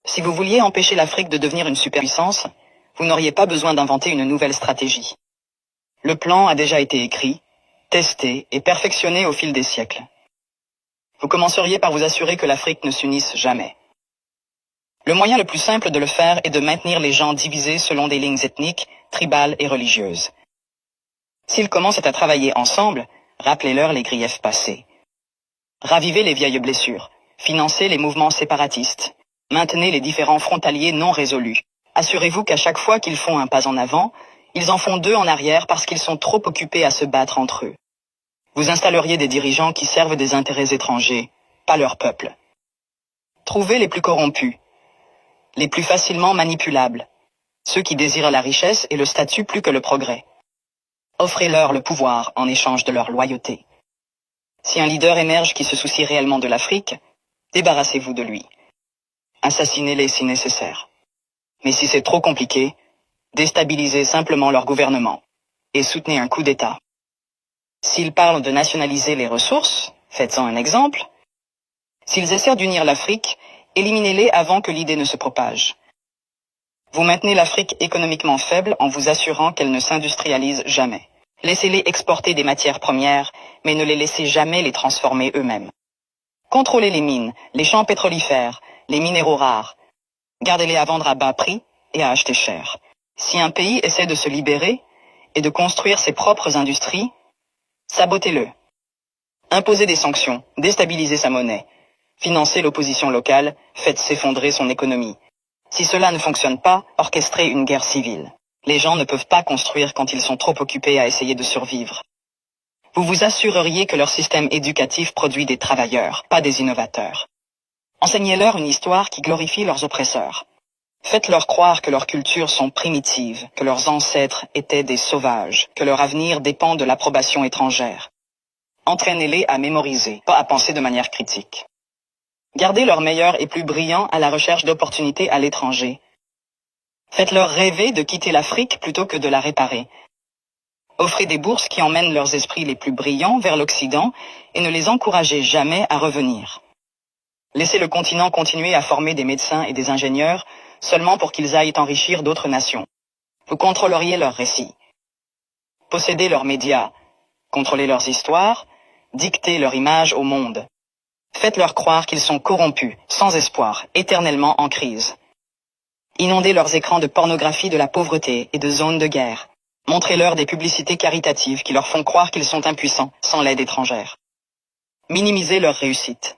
Si vous vouliez empêcher l'Afrique de devenir une superpuissance, vous n'auriez pas besoin d'inventer une nouvelle stratégie. Le plan a déjà été écrit, testé et perfectionné au fil des siècles. Vous commenceriez par vous assurer que l'Afrique ne s'unisse jamais. Le moyen le plus simple de le faire est de maintenir les gens divisés selon des lignes ethniques, tribales et religieuses. S'ils commencent à travailler ensemble, rappelez-leur les griefs passés. Ravivez les vieilles blessures, financez les mouvements séparatistes, maintenez les différends frontaliers non résolus. Assurez-vous qu'à chaque fois qu'ils font un pas en avant, ils en font deux en arrière parce qu'ils sont trop occupés à se battre entre eux. Vous installeriez des dirigeants qui servent des intérêts étrangers, pas leur peuple. Trouvez les plus corrompus, les plus facilement manipulables, ceux qui désirent la richesse et le statut plus que le progrès. Offrez-leur le pouvoir en échange de leur loyauté. Si un leader émerge qui se soucie réellement de l'Afrique, débarrassez-vous de lui. Assassinez-les si nécessaire. Mais si c'est trop compliqué, déstabilisez simplement leur gouvernement et soutenez un coup d'État. S'ils parlent de nationaliser les ressources, faites-en un exemple. S'ils essaient d'unir l'Afrique, éliminez-les avant que l'idée ne se propage. Vous maintenez l'Afrique économiquement faible en vous assurant qu'elle ne s'industrialise jamais. Laissez-les exporter des matières premières, mais ne les laissez jamais les transformer eux-mêmes. Contrôlez les mines, les champs pétrolifères, les minéraux rares. Gardez-les à vendre à bas prix et à acheter cher. Si un pays essaie de se libérer et de construire ses propres industries, sabotez-le. Imposez des sanctions, déstabilisez sa monnaie. Financez l'opposition locale, faites s'effondrer son économie. Si cela ne fonctionne pas, orchestrez une guerre civile. Les gens ne peuvent pas construire quand ils sont trop occupés à essayer de survivre. Vous vous assureriez que leur système éducatif produit des travailleurs, pas des innovateurs. Enseignez-leur une histoire qui glorifie leurs oppresseurs. Faites-leur croire que leurs cultures sont primitives, que leurs ancêtres étaient des sauvages, que leur avenir dépend de l'approbation étrangère. Entraînez-les à mémoriser, pas à penser de manière critique. Gardez leurs meilleurs et plus brillants à la recherche d'opportunités à l'étranger. Faites-leur rêver de quitter l'Afrique plutôt que de la réparer. Offrez des bourses qui emmènent leurs esprits les plus brillants vers l'Occident et ne les encouragez jamais à revenir. Laissez le continent continuer à former des médecins et des ingénieurs seulement pour qu'ils aillent enrichir d'autres nations. Vous contrôleriez leurs récits. Possédez leurs médias, contrôlez leurs histoires, dictez leur image au monde. Faites-leur croire qu'ils sont corrompus, sans espoir, éternellement en crise. Inondez leurs écrans de pornographie de la pauvreté et de zones de guerre. Montrez-leur des publicités caritatives qui leur font croire qu'ils sont impuissants, sans l'aide étrangère. Minimisez leur réussite.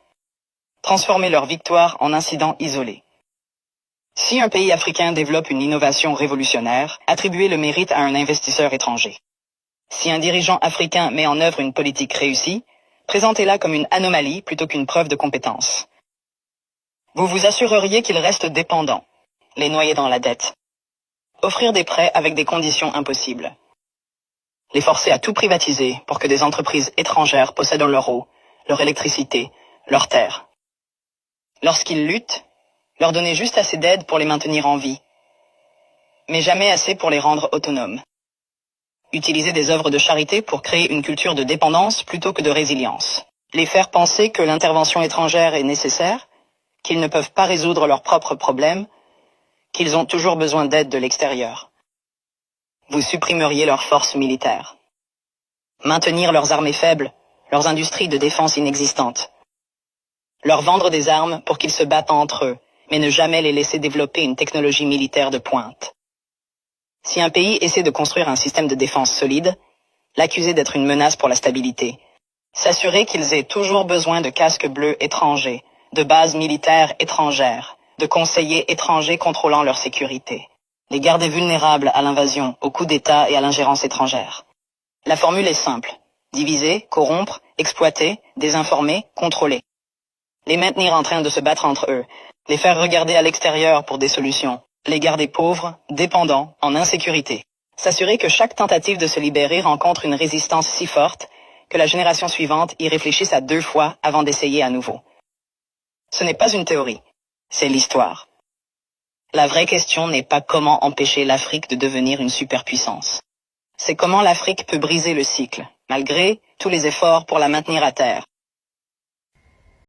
Transformez leur victoire en incidents isolés. Si un pays africain développe une innovation révolutionnaire, attribuez le mérite à un investisseur étranger. Si un dirigeant africain met en œuvre une politique réussie, présentez-la comme une anomalie plutôt qu'une preuve de compétence. Vous vous assureriez qu'ils restent dépendants, les noyer dans la dette. Offrir des prêts avec des conditions impossibles. Les forcer à tout privatiser pour que des entreprises étrangères possèdent leur eau, leur électricité, leurs terres. Lorsqu'ils luttent, leur donner juste assez d'aide pour les maintenir en vie, mais jamais assez pour les rendre autonomes. Utiliser des œuvres de charité pour créer une culture de dépendance plutôt que de résilience. Les faire penser que l'intervention étrangère est nécessaire, qu'ils ne peuvent pas résoudre leurs propres problèmes, qu'ils ont toujours besoin d'aide de l'extérieur. Vous supprimeriez leurs forces militaires. Maintenir leurs armées faibles, leurs industries de défense inexistantes. Leur vendre des armes pour qu'ils se battent entre eux, mais ne jamais les laisser développer une technologie militaire de pointe. Si un pays essaie de construire un système de défense solide, l'accuser d'être une menace pour la stabilité. S'assurer qu'ils aient toujours besoin de casques bleus étrangers, de bases militaires étrangères, de conseillers étrangers contrôlant leur sécurité. Les garder vulnérables à l'invasion, aux coups d'État et à l'ingérence étrangère. La formule est simple. Diviser, corrompre, exploiter, désinformer, contrôler. Les maintenir en train de se battre entre eux. Les faire regarder à l'extérieur pour des solutions. Les garder pauvres, dépendants, en insécurité. S'assurer que chaque tentative de se libérer rencontre une résistance si forte que la génération suivante y réfléchisse à 2 fois avant d'essayer à nouveau. Ce n'est pas une théorie, c'est l'histoire. La vraie question n'est pas comment empêcher l'Afrique de devenir une superpuissance. C'est comment l'Afrique peut briser le cycle, malgré tous les efforts pour la maintenir à terre.